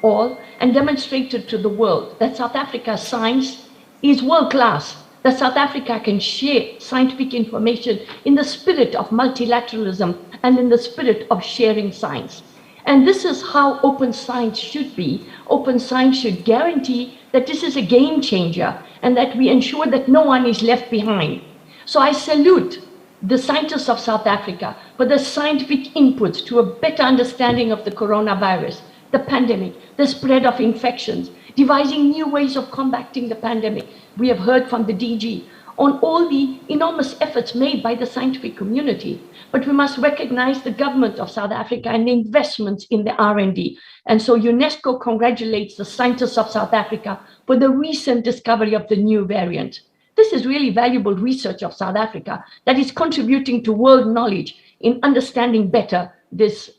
all and demonstrated to the world that South Africa's science is world-class, that South Africa can share scientific information in the spirit of multilateralism and in the spirit of sharing science. And this is how open science should be. Open science should guarantee that this is a game changer and that we ensure that no one is left behind. So I salute the scientists of South Africa for the scientific inputs to a better understanding of the coronavirus, the pandemic, the spread of infections, devising new ways of combating the pandemic. We have heard from the DG on all the enormous efforts made by the scientific community, but we must recognize the government of South Africa and the investments in the R&D. And so UNESCO congratulates the scientists of South Africa for the recent discovery of the new variant. This is really valuable research of South Africa that is contributing to world knowledge in understanding better this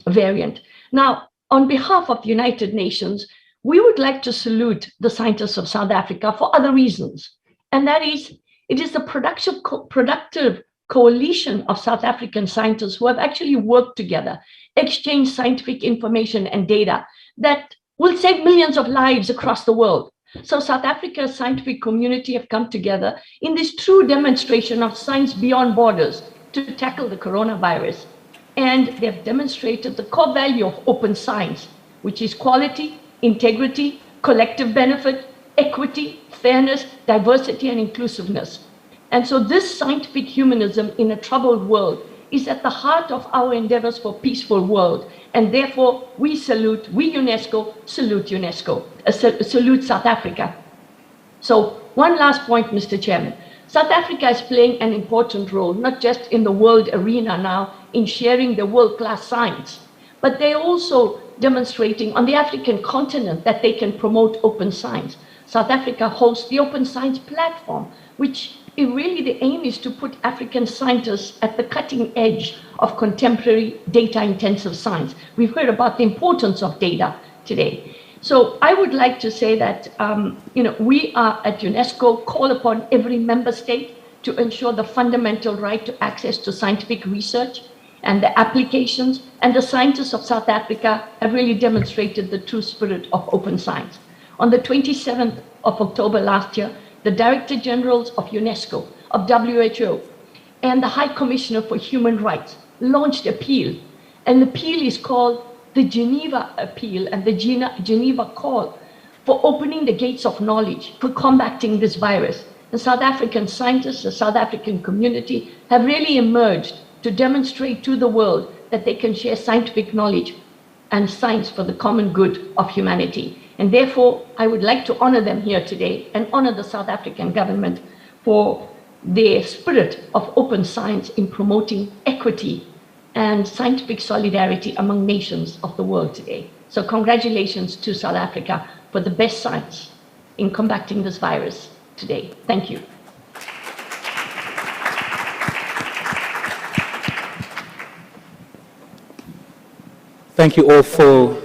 variant. Now, on behalf of the United Nations, we would like to salute the scientists of South Africa for other reasons. And that is, it is the productive coalition of South African scientists who have actually worked together, exchanged scientific information and data that will save millions of lives across the world. So South Africa's scientific community have come together in this true demonstration of science beyond borders to tackle the coronavirus. And they've demonstrated the core value of open science, which is quality, integrity, collective benefit, equity, fairness, diversity, and inclusiveness. And so this scientific humanism in a troubled world is at the heart of our endeavors for a peaceful world. And therefore, we UNESCO, salute UNESCO, salute South Africa. So one last point, Mr. Chairman. South Africa is playing an important role, not just in the world arena now in sharing the world-class science, but they're also demonstrating on the African continent that they can promote open science. South Africa hosts the Open Science Platform, which really the aim is to put African scientists at the cutting edge of contemporary data-intensive science. We've heard about the importance of data today. So I would like to say that we are at UNESCO call upon every member state to ensure the fundamental right to access to scientific research and the applications, and the scientists of South Africa have really demonstrated the true spirit of open science. On the 27th of October last year, the Director Generals of UNESCO, of WHO, and the High Commissioner for Human Rights launched an appeal. And the appeal is called the Geneva Appeal and the Geneva Call for opening the gates of knowledge for combating this virus. The South African scientists, the South African community have really emerged to demonstrate to the world that they can share scientific knowledge and science for the common good of humanity. And therefore, I would like to honor them here today and honor the South African government for their spirit of open science in promoting equity and scientific solidarity among nations of the world today. So congratulations to South Africa for the best science in combating this virus today. Thank you. Thank you all for...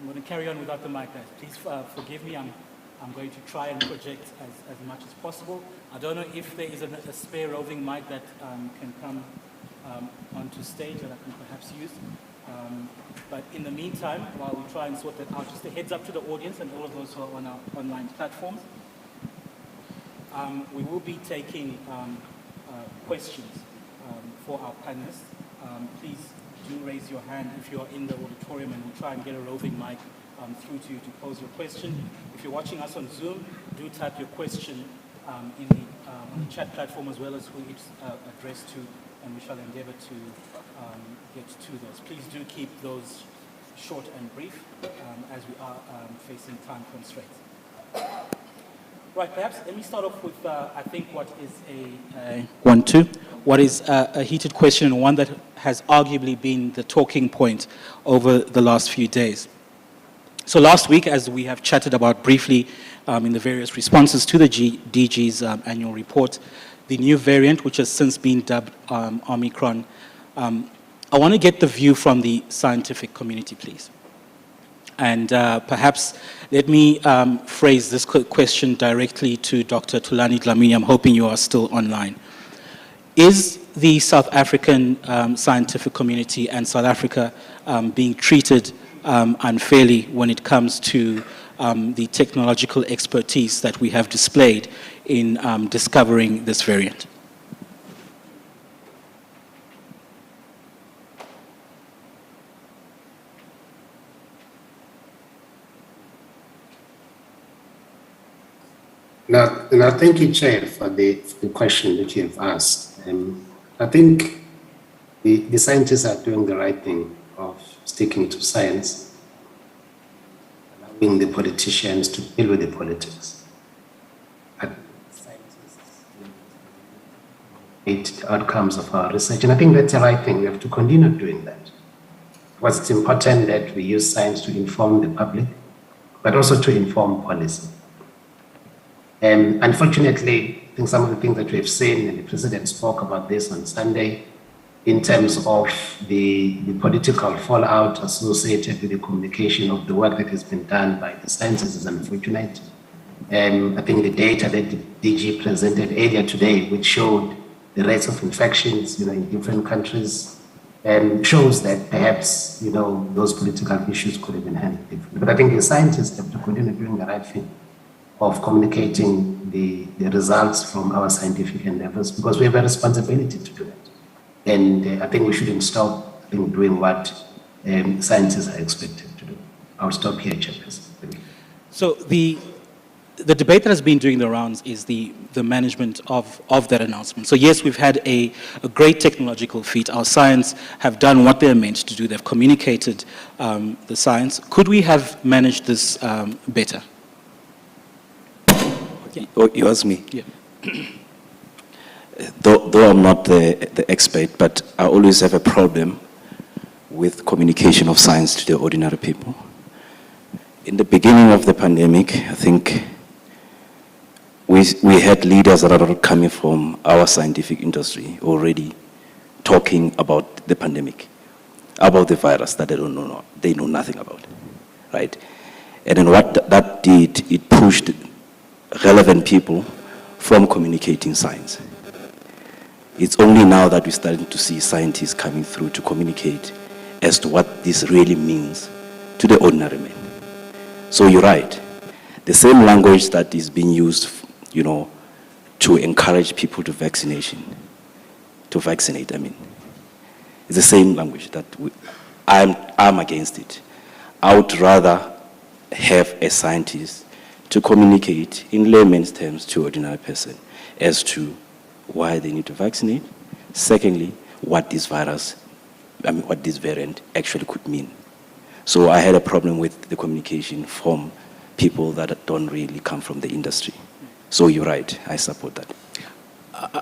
I'm going to carry on without the mic, guys. Please forgive me. I'm going to try and project as much as possible. I don't know if there is a spare roving mic that can come onto stage that I can perhaps use. But in the meantime, while we try and sort that out, just a heads up to the audience and all of those who are on our online platforms. We will be taking questions for our panelists. Please do raise your hand if you're in the auditorium, and we'll try and get a roving mic through to you to pose your question. If you're watching us on Zoom, do type your question on the chat platform as well as who it's addressed to, and we shall endeavor to get to those. Please do keep those short and brief as we are facing time constraints. Right, perhaps let me start off with, I think, what is what is a heated question, and one that has arguably been the talking point over the last few days. So last week, as we have chatted about briefly in the various responses to the DG's annual report, the new variant, which has since been dubbed Omicron, I want to get the view from the scientific community, please. And perhaps let me phrase this question directly to Dr. Thulani Dlamini. I'm hoping you are still online. Is the South African scientific community and South Africa being treated unfairly when it comes to the technological expertise that we have displayed in discovering this variant? Now, thank you, Chair, for the question that you have asked. I think the scientists are doing the right thing of sticking to science, allowing the politicians to deal with the politics. The outcomes of our research, and I think that's the right thing. We have to continue doing that. Because it's important that we use science to inform the public, but also to inform policy. Unfortunately, I think some of the things that we've seen, and the President spoke about this on Sunday, in terms of the political fallout associated with the communication of the work that has been done by the scientists is unfortunate. I think the data that the DG presented earlier today, which showed the rates of infections, in different countries, shows that perhaps, those political issues could have been handled differently. But I think the scientists have to continue doing the right thing of communicating the results from our scientific endeavors, because we have a responsibility to do that. And I think we shouldn't stop doing what scientists are expected to do. I'll stop here, Chairperson. So the debate that has been doing the rounds is the management of that announcement. So yes, we've had a great technological feat. Our science have done what they're meant to do. They've communicated the science. Could we have managed this better? Oh, you ask me? Yeah. Though I'm not the expert, but I always have a problem with communication of science to the ordinary people. In the beginning of the pandemic, I think we had leaders that are coming from our scientific industry already talking about the pandemic, about the virus that they know nothing about, right? And then what that did, it pushed relevant people from communicating science. It's only now that we're starting to see scientists coming through to communicate as to what this really means to the ordinary man. So you're right. The same language that is being used, to encourage people to vaccinate, it's the same language that I'm against it. I would rather have a scientist to communicate in layman's terms to ordinary person as to why they need to vaccinate. Secondly, what this variant actually could mean. So I had a problem with the communication from people that don't really come from the industry. So you're right, I support that.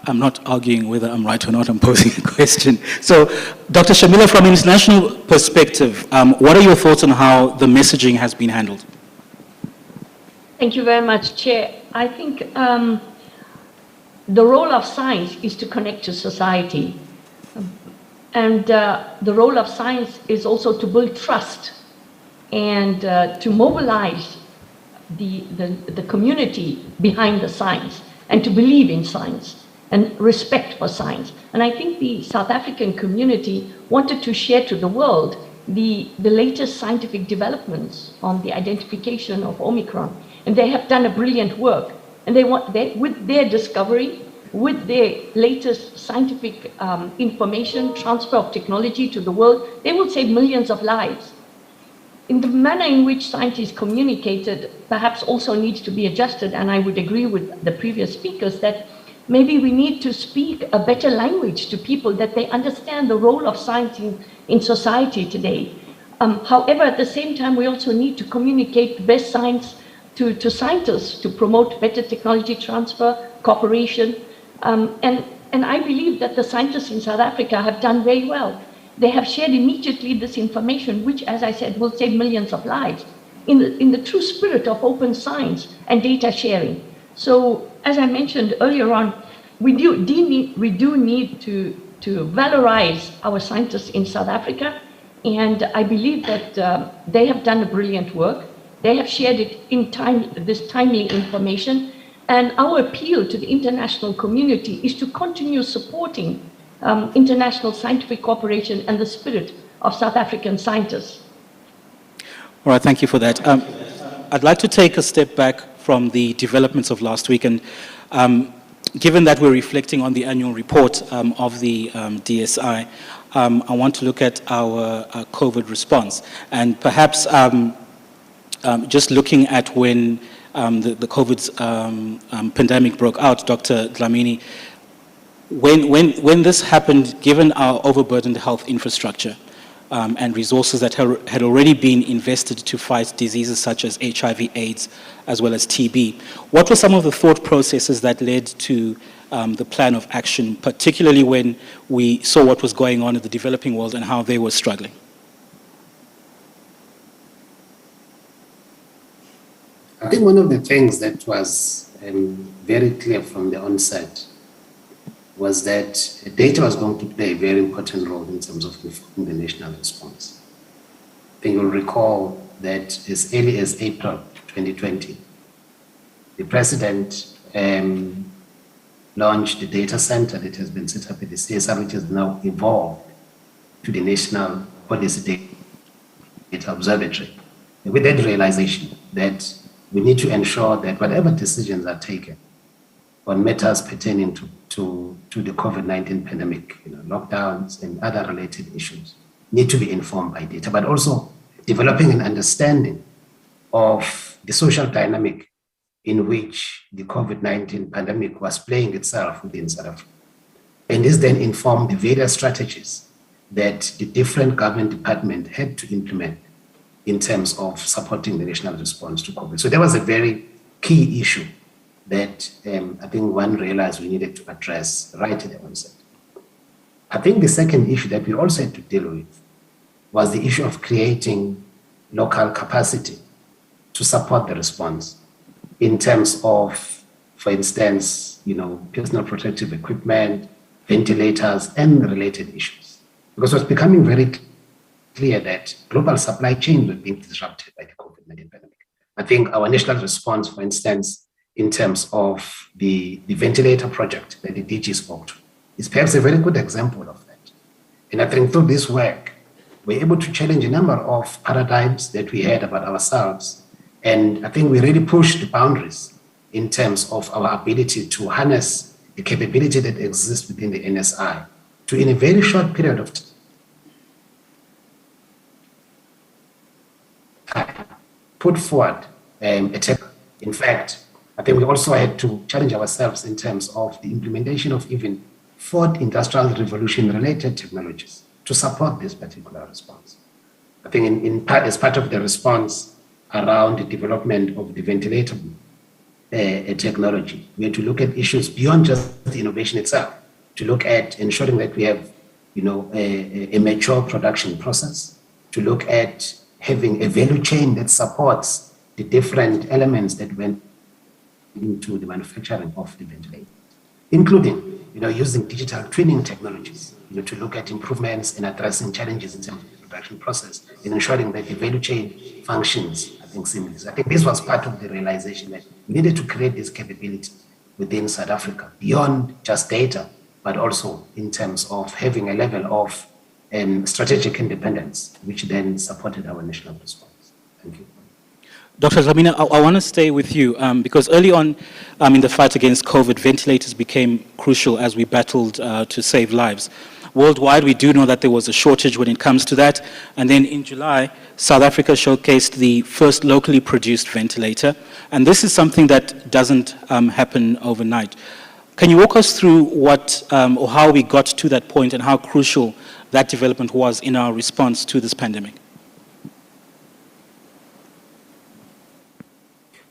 I'm not arguing whether I'm right or not, I'm posing a question. So, Dr. Shamila, from an international perspective, what are your thoughts on how the messaging has been handled? Thank you very much, Chair. I think the role of science is to connect to society. And the role of science is also to build trust and to mobilize the community behind the science and to believe in science and respect for science. And I think the South African community wanted to share to the world the latest scientific developments on the identification of Omicron. And they have done a brilliant work. And with their discovery, with their latest scientific information, transfer of technology to the world, they will save millions of lives. In the manner in which science is communicated, perhaps also needs to be adjusted, and I would agree with the previous speakers that maybe we need to speak a better language to people, that they understand the role of science in society today. However, at the same time, we also need to communicate the best science to scientists to promote better technology transfer, cooperation. And I believe that the scientists in South Africa have done very well. They have shared immediately this information, which, as I said, will save millions of lives in the true spirit of open science and data sharing. So, as I mentioned earlier on, we do need to valorize our scientists in South Africa, and I believe that they have done a brilliant work. They have shared it in time, this timely information, and our appeal to the international community is to continue supporting international scientific cooperation and the spirit of South African scientists. All right, thank you for that. I'd like to take a step back from the developments of last week, and given that we're reflecting on the annual report of the DSI, I want to look at our COVID response, and perhaps just looking at when the COVID pandemic broke out, Dr. Dlamini, when this happened, given our overburdened health infrastructure and resources that had already been invested to fight diseases such as HIV, AIDS, as well as TB, what were some of the thought processes that led to the plan of action, particularly when we saw what was going on in the developing world and how they were struggling? I think one of the things that was very clear from the onset was that data was going to play a very important role in terms of informing the national response. I think you'll recall that as early as April 2020, the President launched the data center that has been set up at the CSR, which has now evolved to the National Policy Data Observatory, with that realization that we need to ensure that whatever decisions are taken on matters pertaining to the COVID-19 pandemic, lockdowns and other related issues, need to be informed by data, but also developing an understanding of the social dynamic in which the COVID-19 pandemic was playing itself within South Africa. And this then informed the various strategies that the different government departments had to implement in terms of supporting the national response to COVID. So that was a very key issue that I think one realized we needed to address right at the onset. I think the second issue that we also had to deal with was the issue of creating local capacity to support the response in terms of, for instance, personal protective equipment, ventilators, and related issues. Because it was becoming very clear that global supply chains were being disrupted by the COVID-19 pandemic. I think our national response, for instance, in terms of the ventilator project that the DG spoke to, is perhaps a very good example of that. And I think through this work, we're able to challenge a number of paradigms that we had about ourselves. And I think we really pushed the boundaries in terms of our ability to harness the capability that exists within the NSI to, in a very short period of time, put forward a tech. In fact, I think we also had to challenge ourselves in terms of the implementation of even fourth industrial revolution related technologies to support this particular response. I think in part, as part of the response around the development of the ventilator technology, we had to look at issues beyond just the innovation itself, to look at ensuring that we have a mature production process, to look at having a value chain that supports the different elements that went into the manufacturing of the ventilator, including using digital twinning technologies to look at improvements in addressing challenges in terms of the production process and ensuring that the value chain functions, I think, seamlessly. I think this was part of the realization that we needed to create this capability within South Africa beyond just data, but also in terms of having a level of strategic independence, which then supported our national response. Thank you. Dr. Dlamini, I want to stay with you because early on in the fight against COVID, ventilators became crucial as we battled to save lives. Worldwide, we do know that there was a shortage when it comes to that. And then in July, South Africa showcased the first locally produced ventilator. And this is something that doesn't happen overnight. Can you walk us through what or how we got to that point and how crucial that development was in our response to this pandemic?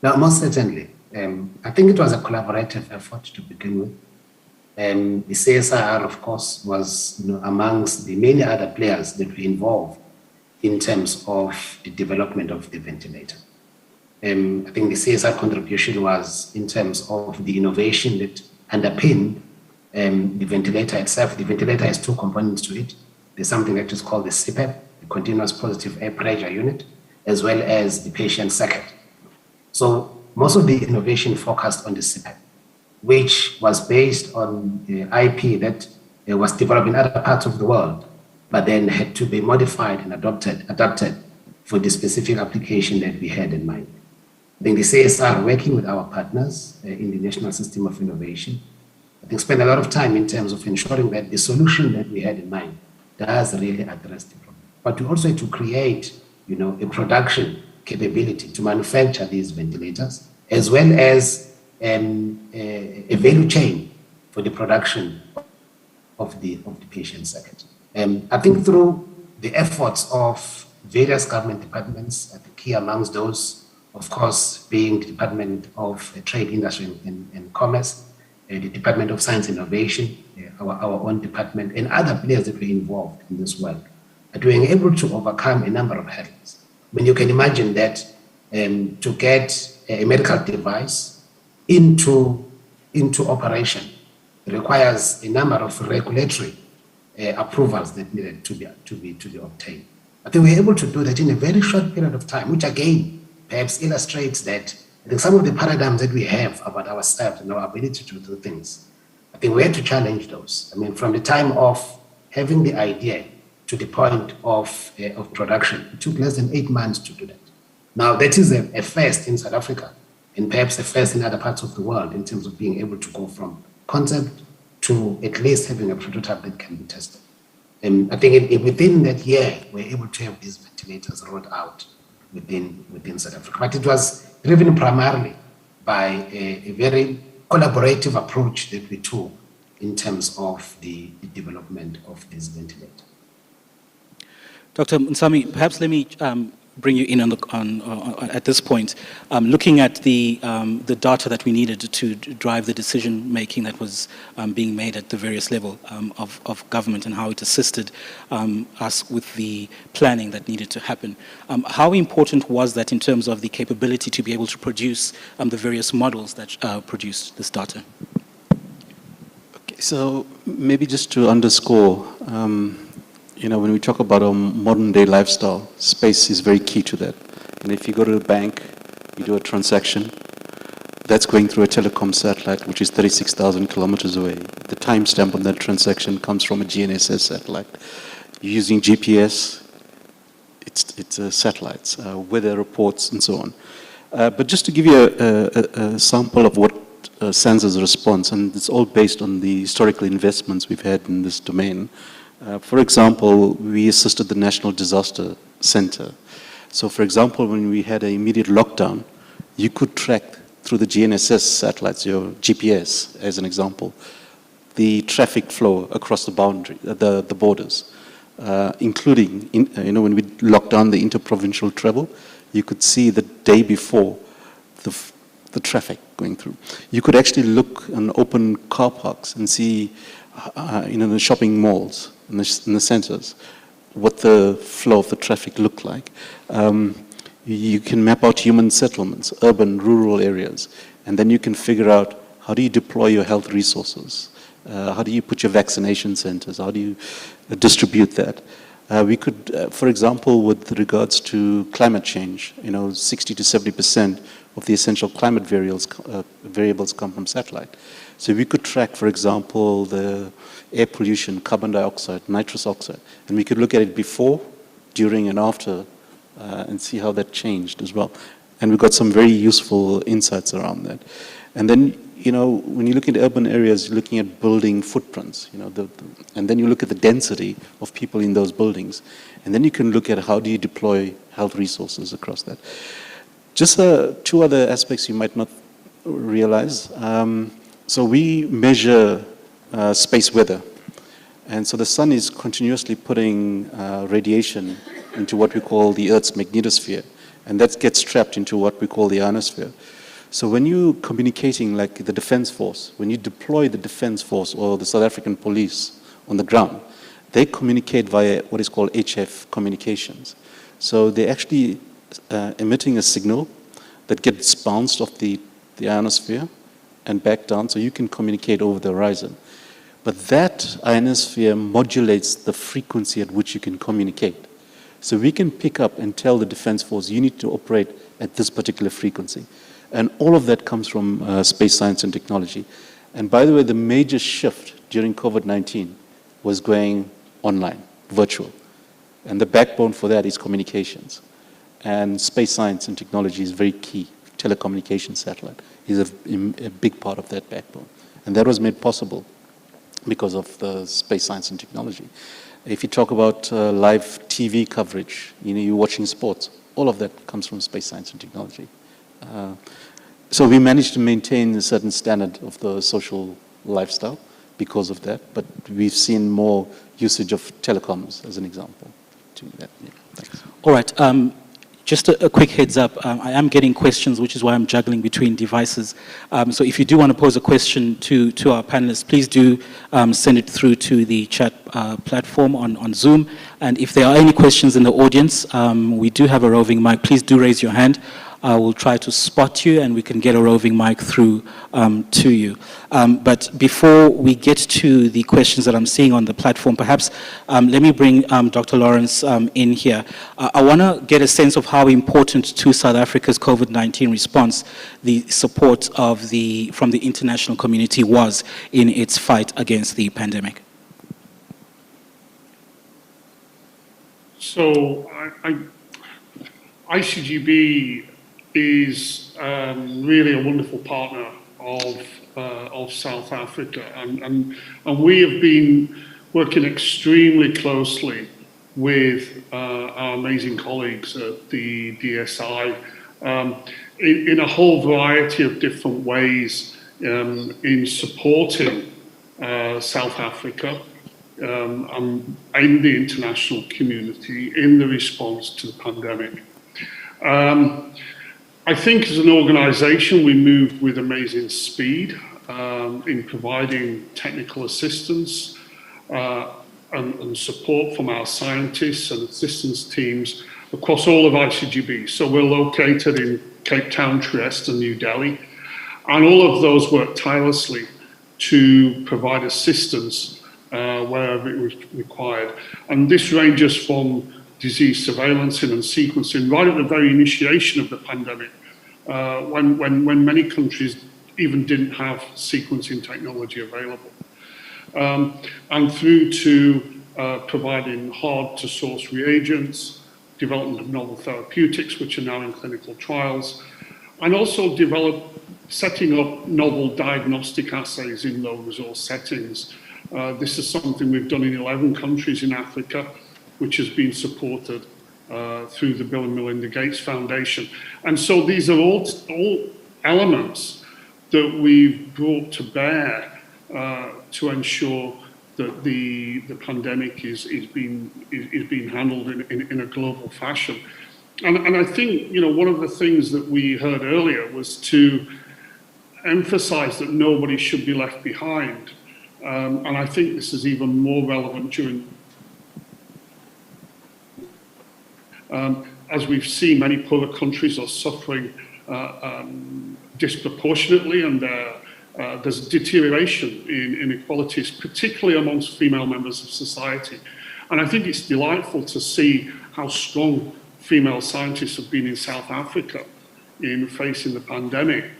Now, most certainly, I think it was a collaborative effort to begin with. The CSIR, of course, was amongst the many other players that were involved in terms of the development of the ventilator. I think the CSIR contribution was in terms of the innovation that underpinned the ventilator itself. The ventilator has two components to it. There's something that is called the CPAP, the continuous positive air pressure unit, as well as the patient circuit. So most of the innovation focused on the CPAP, which was based on IP that was developed in other parts of the world, but then had to be modified and adapted for the specific application that we had in mind. I think the CSR, working with our partners in the National System of Innovation, I think spend a lot of time in terms of ensuring that the solution that we had in mind does really address the problem. But we also had to create, a production capability to manufacture these ventilators, as well as a value chain for the production of the patient circuit. I think through the efforts of various government departments, I think key amongst those, of course, being the Department of Trade, Industry and Commerce, the Department of Science and Innovation, our own department, and other players that were involved in this work, are being able to overcome a number of hurdles. I mean, you can imagine that to get a medical device into operation requires a number of regulatory approvals that needed to be obtained. I think we were able to do that in a very short period of time, which again perhaps illustrates that I think some of the paradigms that we have about ourselves and our ability to do things, I think we had to challenge those. I mean, from the time of having the idea to the point of production, it took less than 8 months to do that. Now, that is a first in South Africa, and perhaps a first in other parts of the world in terms of being able to go from concept to at least having a prototype that can be tested. And I think within that year, we're able to have these ventilators rolled out within South Africa. But it was driven primarily by a very collaborative approach that we took in terms of the development of this ventilator. Dr. Nsami, perhaps let me bring you in at this point. Looking at the data that we needed to drive the decision making that was being made at the various level of government and how it assisted us with the planning that needed to happen. How important was that in terms of the capability to be able to produce the various models that produced this data? Okay, so maybe just to underscore, when we talk about a modern day lifestyle, space is very key to that. And if you go to the bank, you do a transaction, that's going through a telecom satellite, which is 36,000 kilometers away. The timestamp on that transaction comes from a GNSS satellite. You're using GPS, it's satellites, weather reports, and so on. But just to give you a sample of what SANSA's response, and it's all based on the historical investments we've had in this domain. For example, we assisted the National Disaster Center. So for example, when we had an immediate lockdown, you could track through the GNSS satellites, your GPS as an example, the traffic flow across the boundary, the borders, including, when we locked down the interprovincial travel, you could see the day before the traffic going through. You could actually look and open car parks and see, the shopping malls, in the centers, what the flow of the traffic looked like. You can map out human settlements, urban, rural areas, and then you can figure out how do you deploy your health resources? How do you put your vaccination centers? How do you distribute that? We could, for example, with regards to climate change, 60 to 70% of the essential climate variables come from satellite. So we could track, for example, the air pollution, carbon dioxide, nitrous oxide, and we could look at it before, during, and after, and see how that changed as well. And we got some very useful insights around that. And then, when you look at urban areas, you're looking at building footprints, and then you look at the density of people in those buildings, and then you can look at how do you deploy health resources across that. Just two other aspects you might not realize. So we measure space weather. And so the sun is continuously putting radiation into what we call the Earth's magnetosphere. And that gets trapped into what we call the ionosphere. So when you're communicating like the defense force, when you deploy the defense force or the South African police on the ground, they communicate via what is called HF communications. So they're actually emitting a signal that gets bounced off the ionosphere and back down, so you can communicate over the horizon. But that ionosphere modulates the frequency at which you can communicate. So we can pick up and tell the defense force, you need to operate at this particular frequency. And all of that comes from space science and technology. And by the way, the major shift during COVID-19 was going online, virtual. And the backbone for that is communications. And space science and technology is very key. Telecommunication satellite is a big part of that backbone. And that was made possible because of the space science and technology. If you talk about live TV coverage, you're watching sports, all of that comes from space science and technology. So we managed to maintain a certain standard of the social lifestyle because of that, but we've seen more usage of telecoms as an example. To that. Yeah, thanks. All right. Just a quick heads up. I am getting questions, which is why I'm juggling between devices. So if you do want to pose a question to our panelists, please do send it through to the chat platform on Zoom. And if there are any questions in the audience, we do have a roving mic. Please do raise your hand. We'll try to spot you and we can get a roving mic through to you. But before we get to the questions that I'm seeing on the platform, perhaps let me bring Dr. Lawrence in here. I want to get a sense of how important to South Africa's COVID-19 response the support from the international community was in its fight against the pandemic. So ICGB is really a wonderful partner of South Africa, and we have been working extremely closely with our amazing colleagues at the DSI in a whole variety of different ways in supporting South Africa and the international community in the response to the pandemic. I think as an organisation we moved with amazing speed in providing technical assistance and support from our scientists and assistance teams across all of ICGB. So we're located in Cape Town, Trieste and New Delhi, and all of those work tirelessly to provide assistance wherever it was required. And this ranges from disease surveillance and sequencing right at the very initiation of the pandemic, when many countries even didn't have sequencing technology available, and through to providing hard to source reagents, development of novel therapeutics which are now in clinical trials, and also setting up novel diagnostic assays in low resource settings. This is something we've done in 11 countries in Africa, which has been supported through the Bill and Melinda Gates Foundation. And so these are all elements that we've brought to bear to ensure that the pandemic is being handled in a global fashion. And I think, one of the things that we heard earlier was to emphasize that nobody should be left behind. And I think this is even more relevant during as we've seen, many poorer countries are suffering disproportionately, and there's deterioration in inequalities, particularly amongst female members of society. And I think it's delightful to see how strong female scientists have been in South Africa in facing the pandemic.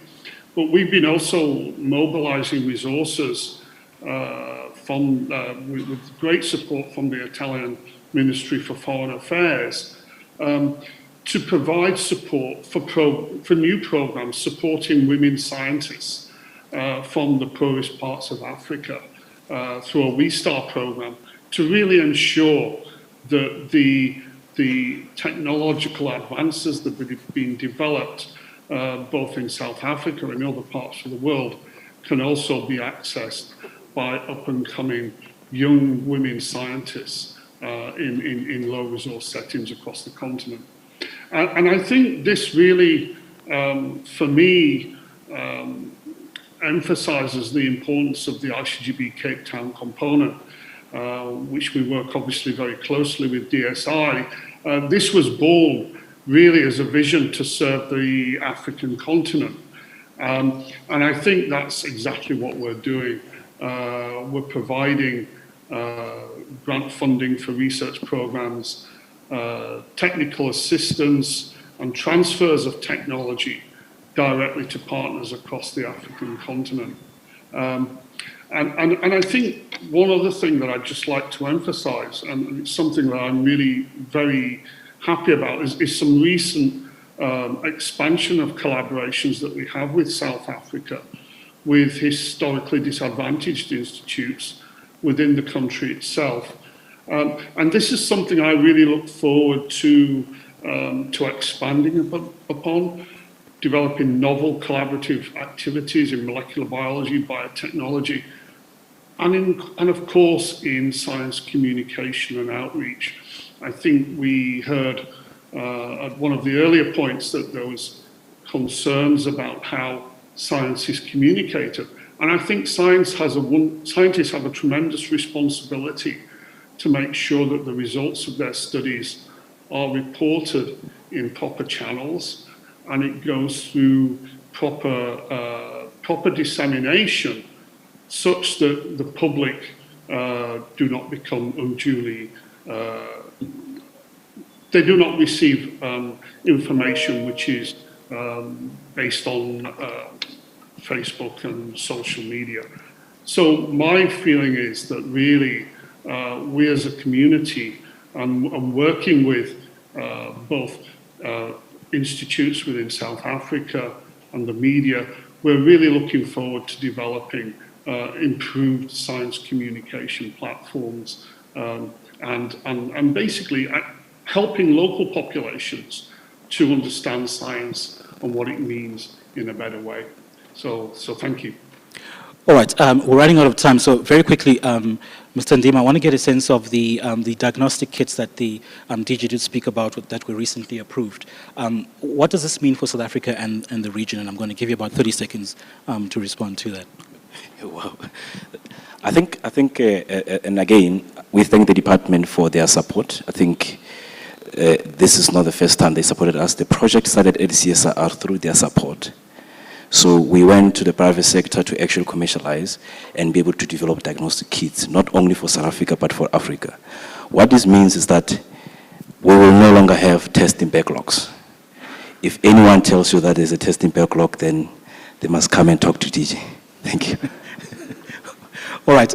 But we've been also mobilizing resources with great support from the Italian Ministry for Foreign Affairs, to provide support for new programs supporting women scientists from the poorest parts of Africa through a WeStar program, to really ensure that the technological advances that have been developed both in South Africa and other parts of the world can also be accessed by up-and-coming young women scientists in low resource settings across the continent. And I think this really, for me, emphasizes the importance of the ICGB Cape Town component, which we work obviously very closely with DSI. This was born really as a vision to serve the African continent. And I think that's exactly what we're doing. We're providing grant funding for research programs, technical assistance and transfers of technology directly to partners across the African continent. And I think one other thing that I'd just like to emphasize, and it's something that I'm really very happy about is some recent expansion of collaborations that we have with South Africa, with historically disadvantaged institutes within the country itself. And this is something I really look forward to expanding upon, developing novel collaborative activities in molecular biology, biotechnology, and of course in science communication and outreach. I think we heard at one of the earlier points that there was concerns about how science is communicated. And I think scientists have a tremendous responsibility to make sure that the results of their studies are reported in proper channels and it goes through proper dissemination such that the public do not become unduly, they do not receive information which is based on Facebook and social media. So my feeling is that really we as a community and working with both institutes within South Africa and the media, we're really looking forward to developing improved science communication platforms and basically helping local populations to understand science and what it means in a better way. So thank you. All right, we're running out of time, so very quickly, Mr. Ndima, I want to get a sense of the diagnostic kits that the DG did speak about that were recently approved. What does this mean for South Africa and the region? And I'm going to give you about 30 seconds to respond to that. Wow. I think, and again, we thank the department for their support. I think this is not the first time they supported us. The project started at CSIR through their support. So we went to the private sector to actually commercialize and be able to develop diagnostic kits, not only for South Africa, but for Africa. What this means is that we will no longer have testing backlogs. If anyone tells you that there's a testing backlog, then they must come and talk to DG. Thank you. All right,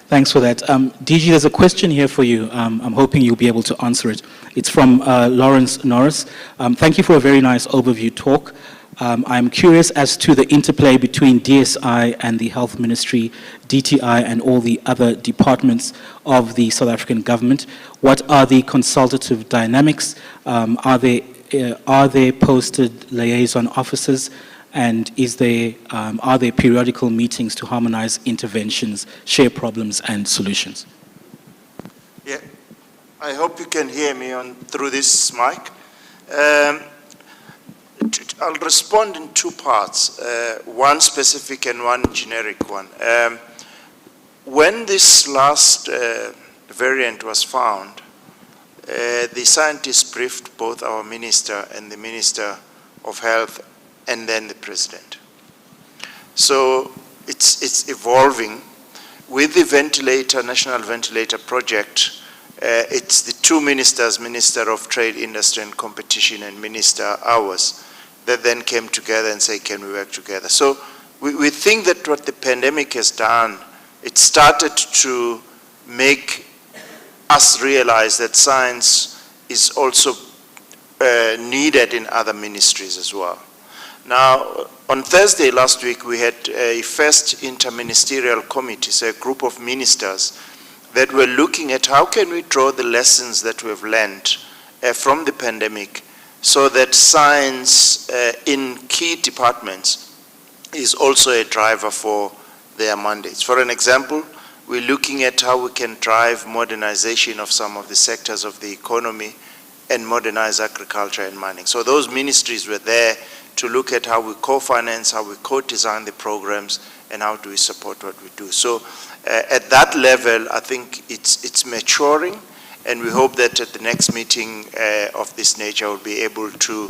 thanks for that. DG, there's a question here for you. I'm hoping you'll be able to answer it. It's from Lawrence Norris. Thank you for a very nice overview talk. I'm curious as to the interplay between DSI and the Health Ministry, DTI, and all the other departments of the South African government. What are the consultative dynamics? Are there posted liaison officers? And are there periodical meetings to harmonize interventions, share problems and solutions? Yeah, I hope you can hear me through this mic. I'll respond in two parts, one specific and one generic one. When this last variant was found, the scientists briefed both our minister and the Minister of Health and then the President. So it's evolving. With the National Ventilator Project, it's the two ministers, Minister of Trade, Industry and Competition and Minister ours, that then came together and say, can we work together? So we think that what the pandemic has done, it started to make us realize that science is also needed in other ministries as well. Now, on Thursday last week, we had a first interministerial committee, so a group of ministers that were looking at how can we draw the lessons that we've learned from the pandemic so that science in key departments is also a driver for their mandates. For an example, we're looking at how we can drive modernization of some of the sectors of the economy and modernize agriculture and mining. So those ministries were there to look at how we co-finance, how we co-design the programs, and how do we support what we do. So at that level, I think it's maturing, and we hope that at the next meeting of this nature, we'll be able to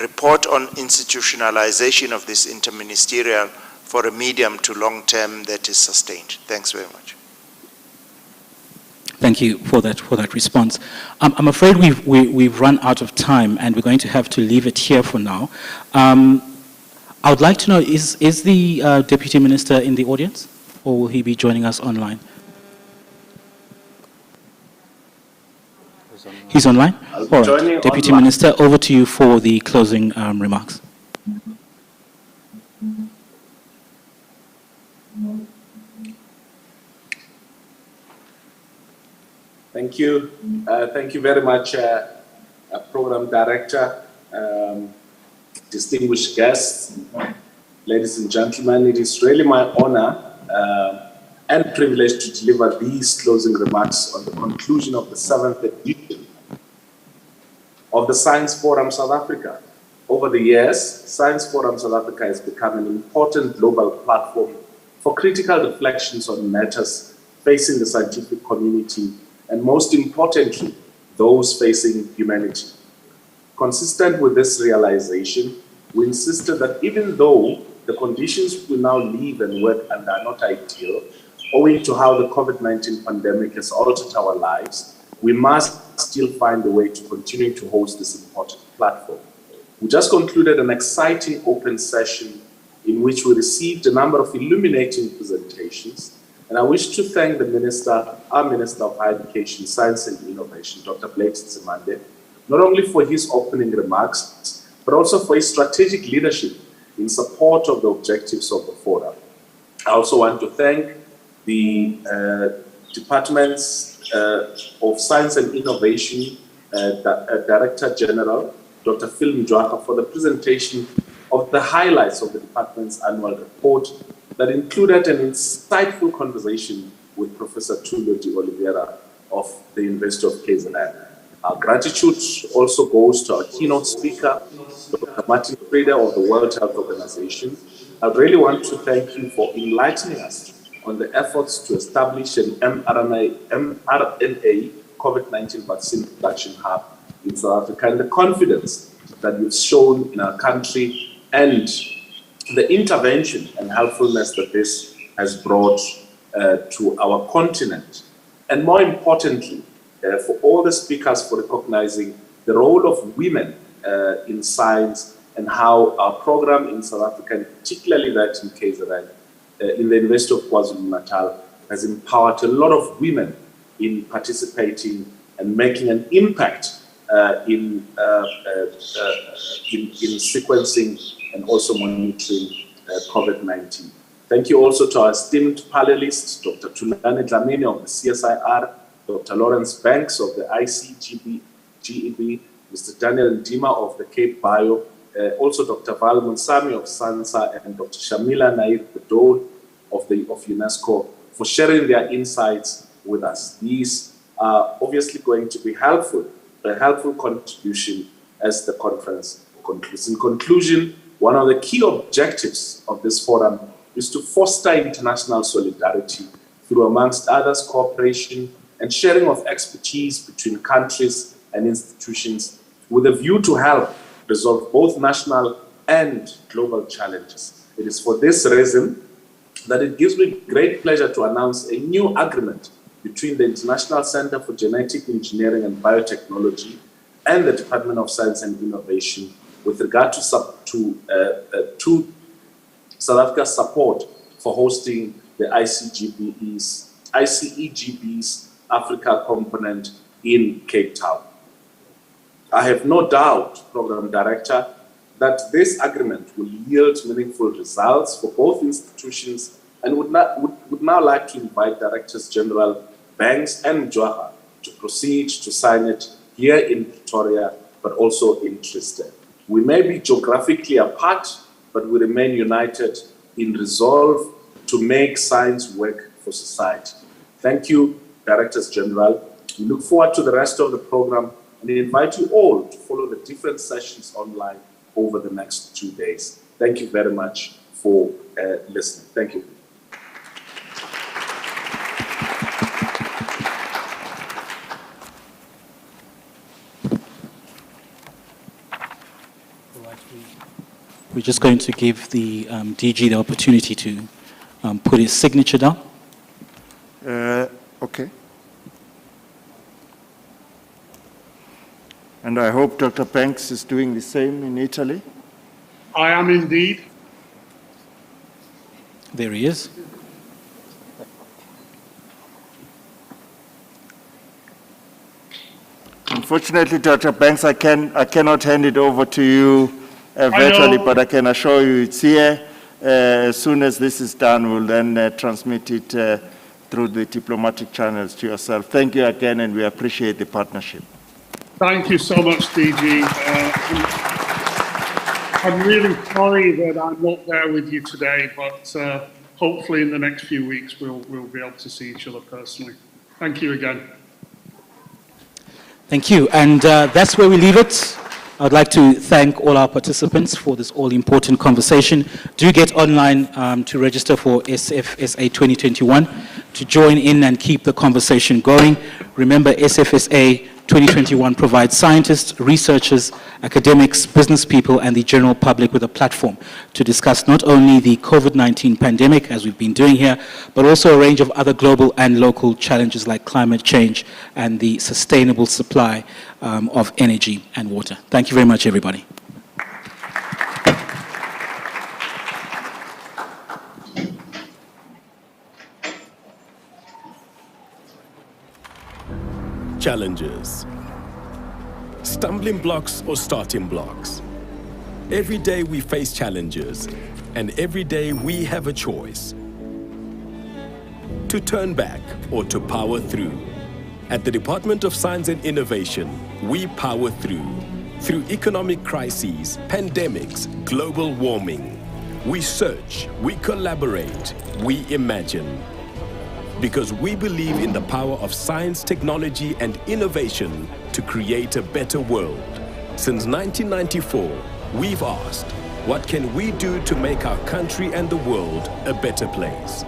report on institutionalization of this interministerial for a medium to long term that is sustained. Thanks very much. Thank you for that response. I'm afraid we've run out of time, and we're going to have to leave it here for now. I would like to know, is the Deputy Minister in the audience, or will he be joining us online? He's online? I'll be All joining right. Deputy online. Minister, over to you for the closing remarks. Thank you. Thank you very much, Program Director, distinguished guests, ladies and gentlemen. It is really my honor and privilege to deliver these closing remarks on the conclusion of the 7th edition of the Science Forum South Africa. Over the years, Science Forum South Africa has become an important global platform for critical reflections on matters facing the scientific community and, most importantly, those facing humanity. Consistent with this realization, we insisted that even though the conditions we now live and work under are not ideal, owing to how the COVID-19 pandemic has altered our lives, we must still find a way to continue to host this important platform. We just concluded an exciting open session in which we received a number of illuminating presentations, and I wish to thank the Minister, our Minister of Higher Education, Science and Innovation, Dr. Blake Tsimande, not only for his opening remarks, but also for his strategic leadership in support of the objectives of the forum. I also want to thank the Departments of Science and Innovation Director General, Dr. Phil Mjwaka, for the presentation of the highlights of the department's annual report that included an insightful conversation with Professor Tulio de Oliveira of the University of KZN. Our gratitude also goes to our keynote speaker, Dr. Martin Frieder of the World Health Organization. I really want to thank you for enlightening us on the efforts to establish an mRNA COVID-19 vaccine production hub in South Africa and the confidence that you've shown in our country and the intervention and helpfulness that this has brought to our continent. And more importantly, for all the speakers for recognizing the role of women in science and how our program in South Africa, and particularly that in KZN, in the University of KwaZulu-Natal, has empowered a lot of women in participating and making an impact in sequencing and also monitoring COVID-19. Thank you also to our esteemed panelists, Dr. Tulane Dlamini of the CSIR, Dr. Lawrence Banks of the ICGEB, Mr. Daniel Ndima of the Cape Bio, also Dr. Val Monsami of SANSA, and Dr. Shamila Nair Bedol of UNESCO for sharing their insights with us. These are obviously going to be helpful, a helpful contribution as the conference concludes. In conclusion, one of the key objectives of this forum is to foster international solidarity through, amongst others, cooperation and sharing of expertise between countries and institutions with a view to help resolve both national and global challenges. It is for this reason that it gives me great pleasure to announce a new agreement between the International Center for Genetic Engineering and Biotechnology and the Department of Science and Innovation with regard to South Africa's support for hosting the ICEGB's Africa component in Cape Town. I have no doubt, Program Director, that this agreement will yield meaningful results for both institutions and would now like to invite Directors General Banks and Mjwaka to proceed to sign it here in Pretoria, but also in Tristan. We may be geographically apart, but we remain united in resolve to make science work for society. Thank you, Directors General. We look forward to the rest of the program and invite you all to follow the different sessions online over the next 2 days. Thank you very much for listening. Thank you. We're just going to give the DG the opportunity to put his signature down. Okay. And I hope Dr. Banks is doing the same in Italy. I am indeed. There he is. Unfortunately, Dr. Banks, I cannot hand it over to you virtually, but I can assure you it's here. As soon as this is done, we'll then transmit it through the diplomatic channels to yourself. Thank you again, and we appreciate the partnership. Thank you so much, DG. I'm really sorry that I'm not there with you today, but hopefully in the next few weeks we'll be able to see each other personally. Thank you again. Thank you, and that's where we leave it. I'd like to thank all our participants for this all-important conversation. Do get online to register for SFSA 2021 to join in and keep the conversation going. Remember, SFSA 2021 provides scientists, researchers, academics, business people, and the general public with a platform to discuss not only the COVID-19 pandemic, as we've been doing here, but also a range of other global and local challenges like climate change and the sustainable supply of energy and water. Thank you very much, everybody. Challenges, stumbling blocks or starting blocks. Every day we face challenges, and every day we have a choice to turn back or to power through. At the Department of Science and Innovation, we power through economic crises, pandemics, global warming. We search, we collaborate, we imagine. Because we believe in the power of science, technology, and innovation to create a better world. Since 1994, we've asked, what can we do to make our country and the world a better place?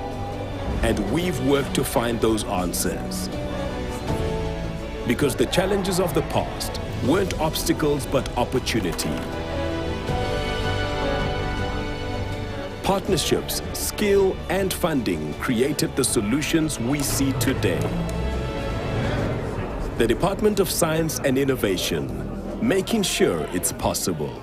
And we've worked to find those answers. Because the challenges of the past weren't obstacles but opportunity. Partnerships, skill, and funding created the solutions we see today. The Department of Science and Innovation, making sure it's possible.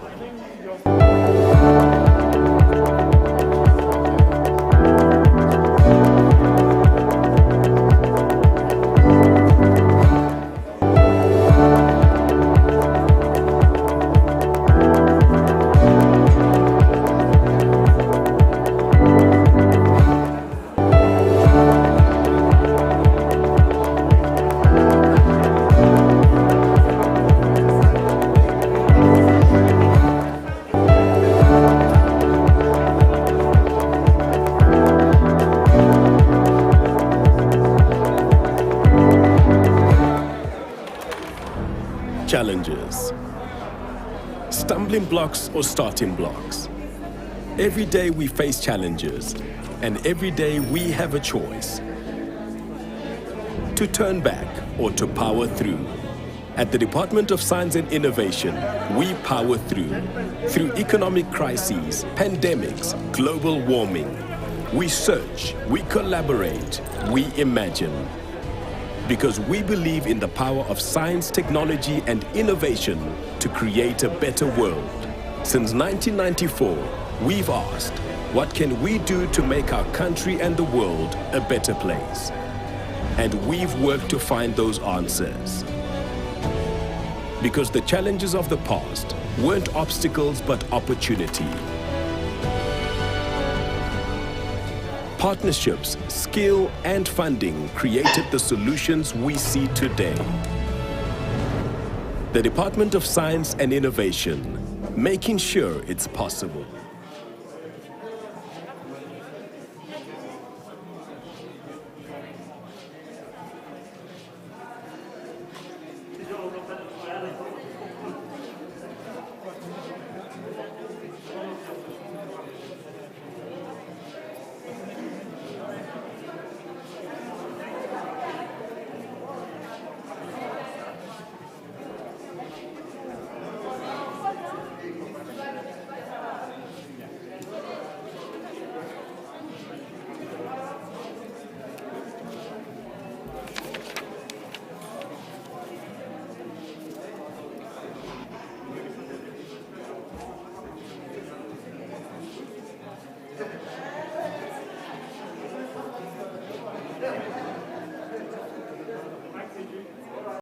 Challenges, stumbling blocks or starting blocks. Every day we face challenges, and every day we have a choice to turn back or to power through. At the Department of Science and Innovation, we power through economic crises, pandemics, global warming. We search, we collaborate, we imagine. Because we believe in the power of science, technology, and innovation to create a better world. Since 1994, we've asked, what can we do to make our country and the world a better place? And we've worked to find those answers. Because the challenges of the past weren't obstacles but opportunity. Partnerships, skill, and funding created the solutions we see today. The Department of Science and Innovation, making sure it's possible.